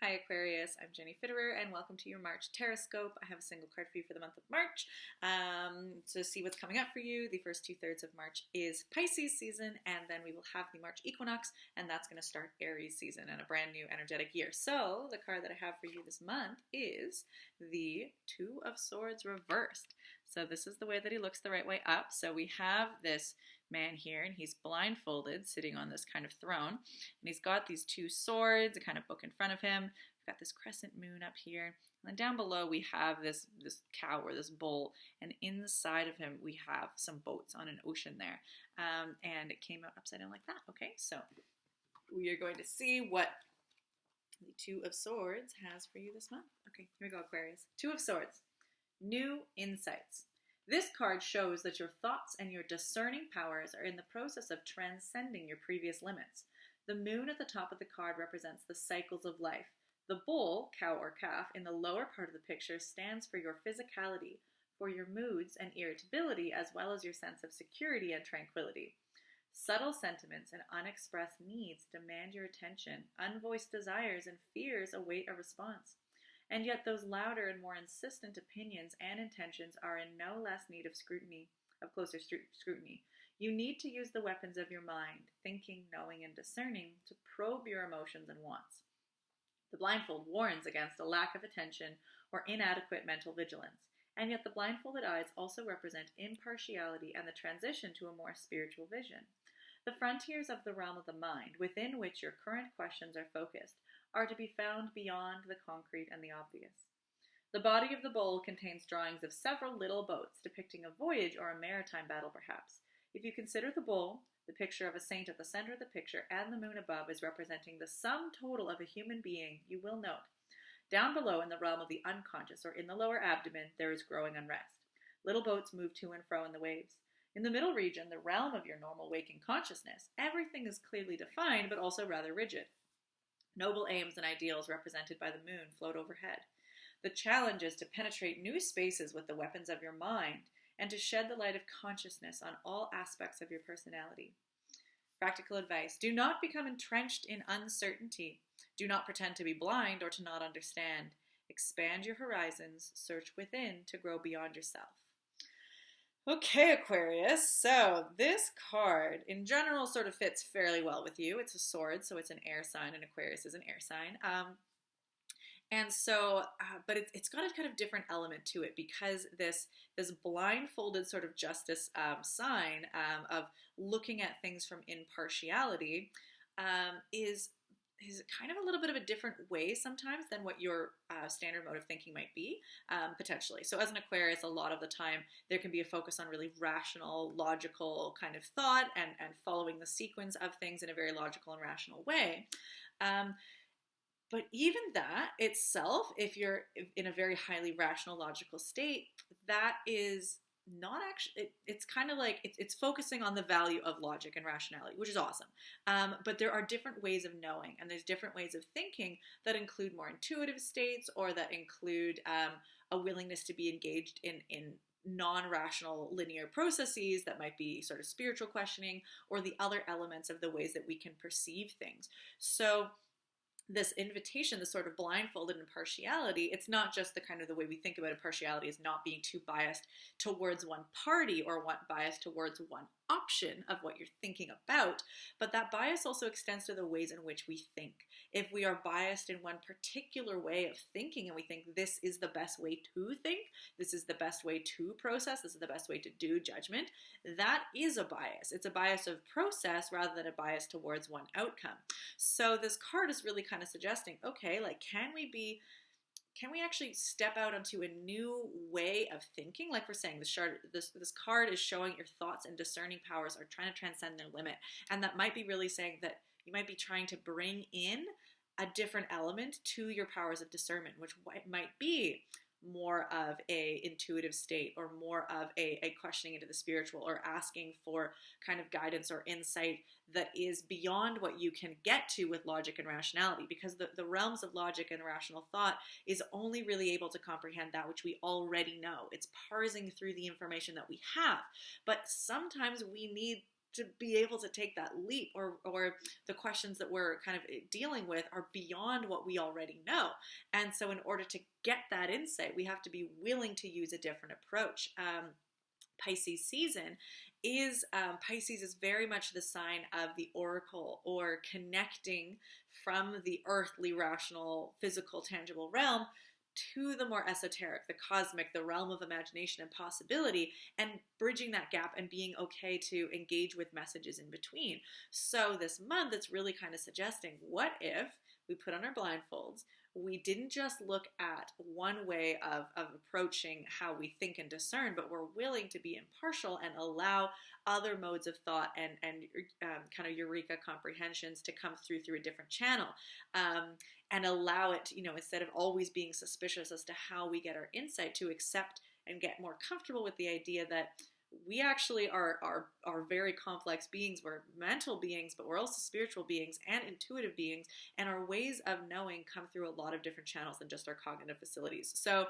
Hi Aquarius, I'm Jenny Fitterer and welcome to your March Tarotscope. I have a single card for you for the month of March. To see what's coming up for you, the first 2/3 of March is Pisces season, and then we will have the March equinox, and that's going to start Aries season and a brand new energetic year. So the card that I have for you this month is the Two of Swords reversed. So this is the way that he looks the right way up. So we have this man here, and he's blindfolded, sitting on this kind of throne, and he's got these two swords, a kind of book in front of him. We've got this crescent moon up here, and then down below we have this cow or this bull, and inside of him we have some boats on an ocean there, and it came out upside down like that. Okay, so we are going to see what the Two of Swords has for you this month. Okay, here we go, Aquarius. Two of Swords. New insights. This card shows that your thoughts and your discerning powers are in the process of transcending your previous limits. The moon at the top of the card represents the cycles of life. The bull, cow or calf, in the lower part of the picture stands for your physicality, for your moods and irritability, as well as your sense of security and tranquility. Subtle sentiments and unexpressed needs demand your attention. Unvoiced desires and fears await a response. And yet those louder and more insistent opinions and intentions are in no less need of scrutiny, of closer scrutiny. You need to use the weapons of your mind, thinking, knowing, and discerning, to probe your emotions and wants. The blindfold warns against a lack of attention or inadequate mental vigilance, and yet the blindfolded eyes also represent impartiality and the transition to a more spiritual vision. The frontiers of the realm of the mind, within which your current questions are focused, are to be found beyond the concrete and the obvious. The body of the bull contains drawings of several little boats depicting a voyage or a maritime battle, perhaps. If you consider the bull, the picture of a saint at the center of the picture, and the moon above is representing the sum total of a human being, you will note, down below in the realm of the unconscious, or in the lower abdomen, there is growing unrest. Little boats move to and fro in the waves. In the middle region, the realm of your normal waking consciousness, everything is clearly defined, but also rather rigid. Noble aims and ideals represented by the moon float overhead. The challenge is to penetrate new spaces with the weapons of your mind and to shed the light of consciousness on all aspects of your personality. Practical advice: do not become entrenched in uncertainty. Do not pretend to be blind or to not understand. Expand your horizons, search within to grow beyond yourself. Okay, Aquarius, so this card in general sort of fits fairly well with you. It's a sword, so it's an air sign, and Aquarius is an air sign. But it's got a kind of different element to it, because this blindfolded sort of justice sign of looking at things from impartiality is kind of a little bit of a different way sometimes than what your standard mode of thinking might be, potentially. So as an Aquarius, a lot of the time there can be a focus on really rational, logical kind of thought and following the sequence of things in a very logical and rational way. But even that itself, if you're in a very highly rational, logical state, that is not actually, it's kind of like, it's focusing on the value of logic and rationality, which is awesome. But there are different ways of knowing, and there's different ways of thinking that include more intuitive states, or that include a willingness to be engaged in non-rational linear processes that might be sort of spiritual questioning, or the other elements of the ways that we can perceive things. So this invitation, this sort of blindfolded impartiality, it's not just the kind of the way we think about impartiality as not being too biased towards one party or biased towards one option of what you're thinking about, but that bias also extends to the ways in which we think. If we are biased in one particular way of thinking, and we think this is the best way to think, this is the best way to process, this is the best way to do judgment, that is a bias. It's a bias of process rather than a bias towards one outcome. So this card is really kind of suggesting, okay, like, can we actually step out onto a new way of thinking? Like we're saying, this card is showing your thoughts and discerning powers are trying to transcend their limit. And that might be really saying that you might be trying to bring in a different element to your powers of discernment, which might be more of a intuitive state, or more of a questioning into the spiritual, or asking for kind of guidance or insight that is beyond what you can get to with logic and rationality, because the realms of logic and rational thought is only really able to comprehend that which we already know. It's parsing through the information that we have, but sometimes we need to be able to take that leap, or the questions that we're kind of dealing with are beyond what we already know. And so in order to get that insight, we have to be willing to use a different approach. Pisces season is Pisces is very much the sign of the oracle, or connecting from the earthly, rational, physical, tangible realm to the more esoteric, the cosmic, the realm of imagination and possibility, and bridging that gap and being okay to engage with messages in between. So this month, it's really kind of suggesting, what if we put on our blindfolds, we didn't just look at one way of approaching how we think and discern, but we're willing to be impartial and allow other modes of thought and kind of eureka comprehensions to come through a different channel, and allow it, instead of always being suspicious as to how we get our insight, to accept and get more comfortable with the idea that we actually are very complex beings. We're mental beings, but we're also spiritual beings and intuitive beings, and our ways of knowing come through a lot of different channels than just our cognitive facilities. So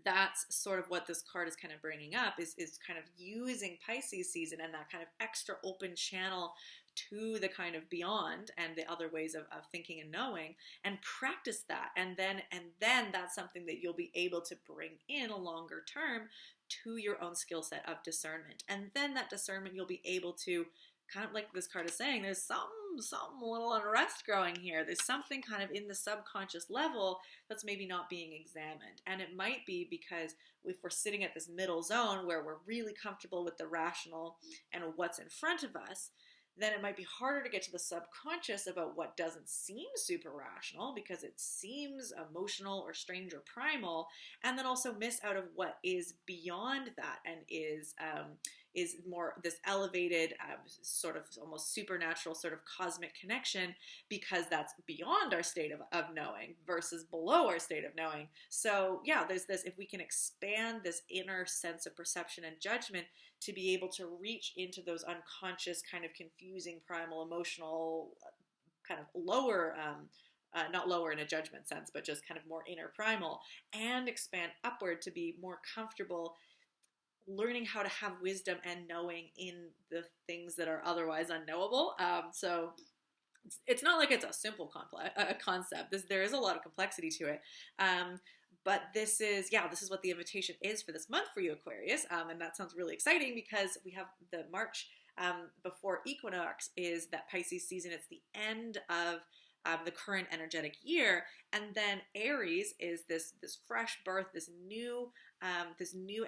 that's sort of what this card is kind of bringing up, is kind of using Pisces season and that kind of extra open channel to the kind of beyond and the other ways of thinking and knowing, and practice that. And then that's something that you'll be able to bring in a longer term to your own skill set of discernment. And then that discernment, you'll be able to, kind of like this card is saying, there's some little unrest growing here. There's something kind of in the subconscious level that's maybe not being examined. And it might be because if we're sitting at this middle zone where we're really comfortable with the rational and what's in front of us, then it might be harder to get to the subconscious about what doesn't seem super rational because it seems emotional or strange or primal, and then also miss out of what is beyond that and is more this elevated sort of almost supernatural sort of cosmic connection, because that's beyond our state of knowing versus below our state of knowing. So yeah, there's this, if we can expand this inner sense of perception and judgment to be able to reach into those unconscious kind of confusing primal emotional kind of lower, not lower in a judgment sense, but just kind of more inner primal, and expand upward to be more comfortable learning how to have wisdom and knowing in the things that are otherwise unknowable. So it's not like it's a simple concept. There is a lot of complexity to it. But this is what the invitation is for this month for you, Aquarius. And that sounds really exciting because we have the March before equinox is that Pisces season. It's the end of the current energetic year, and then Aries is this fresh birth, this new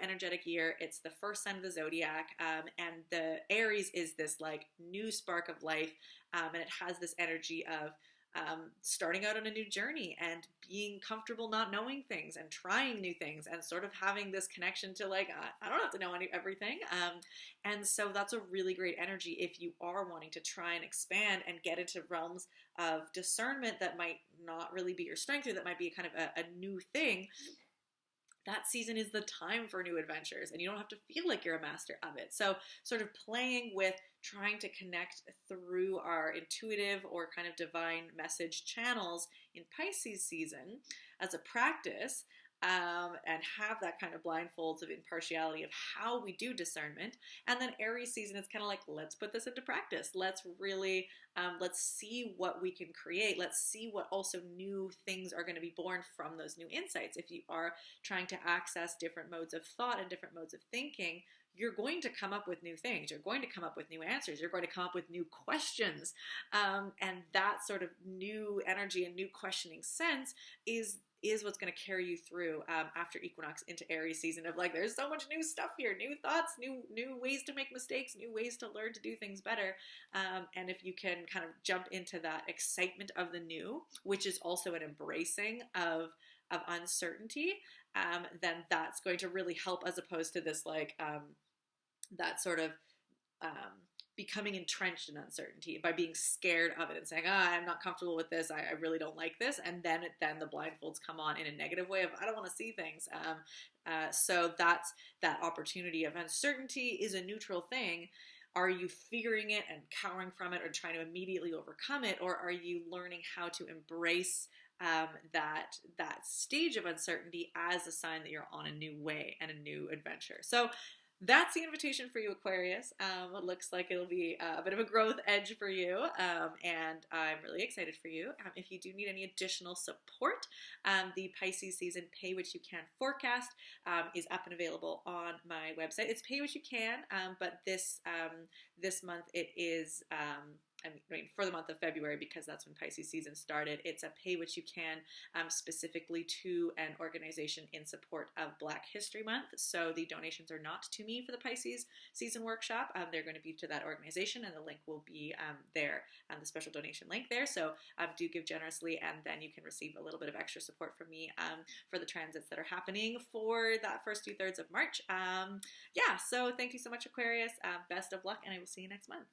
energetic year. It's the first sign of the zodiac, and the Aries is this like new spark of life, and it has this energy of starting out on a new journey and being comfortable not knowing things and trying new things and sort of having this connection to like, I don't have to know everything. And so that's a really great energy if you are wanting to try and expand and get into realms of discernment that might not really be your strength, or that might be kind of a new thing. That season is the time for new adventures, and you don't have to feel like you're a master of it. So sort of playing with trying to connect through our intuitive or kind of divine message channels in Pisces season as a practice, and have that kind of blindfolds of impartiality of how we do discernment. And then Aries season is kind of like, let's put this into practice. Let's really, let's see what we can create. Let's see what also new things are going to be born from those new insights. If you are trying to access different modes of thought and different modes of thinking, you're going to come up with new things. You're going to come up with new answers. You're going to come up with new questions. And that sort of new energy and new questioning sense is what's going to carry you through after equinox into Aries season of like, there's so much new stuff here, new thoughts, new ways to make mistakes, new ways to learn to do things better. And if you can kind of jump into that excitement of the new, which is also an embracing of uncertainty, then that's going to really help, as opposed to this like that sort of becoming entrenched in uncertainty by being scared of it and saying, I'm not comfortable with this, I really don't like this, and then the blindfolds come on in a negative way of, I don't want to see things. So that's that opportunity of uncertainty is a neutral thing. Are you fearing it and cowering from it or trying to immediately overcome it, or are you learning how to embrace that stage of uncertainty as a sign that you're on a new way and a new adventure? So that's the invitation for you, Aquarius. It looks like it'll be a bit of a growth edge for you, and I'm really excited for you. If you do need any additional support, the Pisces season Pay What You Can forecast is up and available on my website. It's Pay What You Can, but this month it is. I mean, for the month of February, because that's when Pisces season started, it's a Pay What You Can specifically to an organization in support of Black History Month. So the donations are not to me for the Pisces season workshop. They're going to be to that organization, and the link will be there, the special donation link there. So do give generously, and then you can receive a little bit of extra support from me for the transits that are happening for that first 2/3 of March. Yeah, so thank you so much, Aquarius. Best of luck, and I will see you next month.